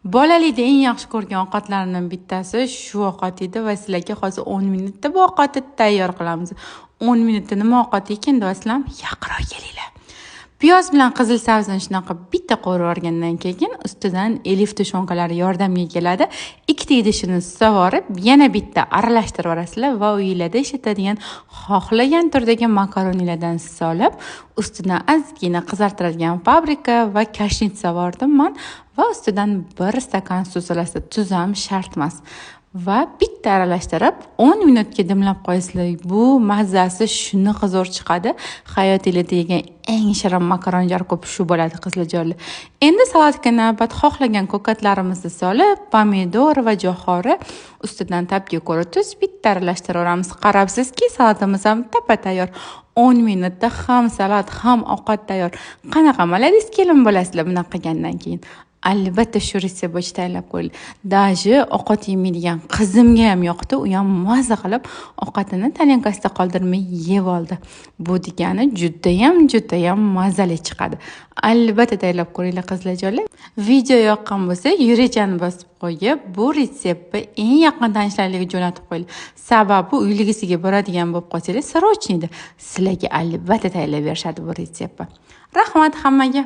Bolalikda eng yaxshi ko'rgan ovqatlarimdan bittasi shu ovqat edi va sizlarga hozir 10 minutda bu ovqatni tayyor qilamiz. 10 minutda nima ovqat ekan deysizlar, yaqinroq kelinglar. Piyoz bilan qizil sabzini shunaqa bitta qo'rib olgandan keyin ustidan elif tushonkalari yordamga keladi. Ikkita idishini sovurib, yana bitta aralashtirib yuborasizlar va uyingizda ishlatadigan xohlagan turdagi makaronilardan solib, ustidan ozgina qizartirilgan paprika va kashnit sovurdim men va ustidan 1 stakan suv solasiz. Tuz ham shart emas. Va bitta aralashtirib 10 minutga dimlab qo'yasizlar. Bu mazasi shuni qizo'r chiqadi. Hayotingizda yegan eng shirin makaronlar ko'p shu bo'ladi qizlarjonlar. Endi salatga navbat xohlagan ko'katlarimizni solib, pomidor va jo'xori ustidan tabga ko'ra tuz bitta aralashtiraveramiz. Qarabsizki, salatimiz ham tayyor. 10 minutda ham salat, ham ovqat tayyor. Qanaqa malades kelin bo'lasizlar bunaqa qilgandan keyin. Albatta shu retsept bo'yicha tayyorlab qo'ying. Daji ovqat yemaydigan qizimga ham yoqdi, u ham maza qilib ovqatini talenkasida qoldirmay yeb oldi. Bu degani juda ham mazali chiqadi. Albatta tayyorlab ko'ringlar qizlarjonlar. Video yoqqan bo'lsa, yurechani bosib qo'yib, bu retseptni eng yaqin tanishlaringizga jo'natib qo'ying. Sababi uyligisiga boradigan bo'lib qolsangiz, srochniyda sizlarga albatta tayyorlab berishadi bu retseptni. Rahmat hammaga.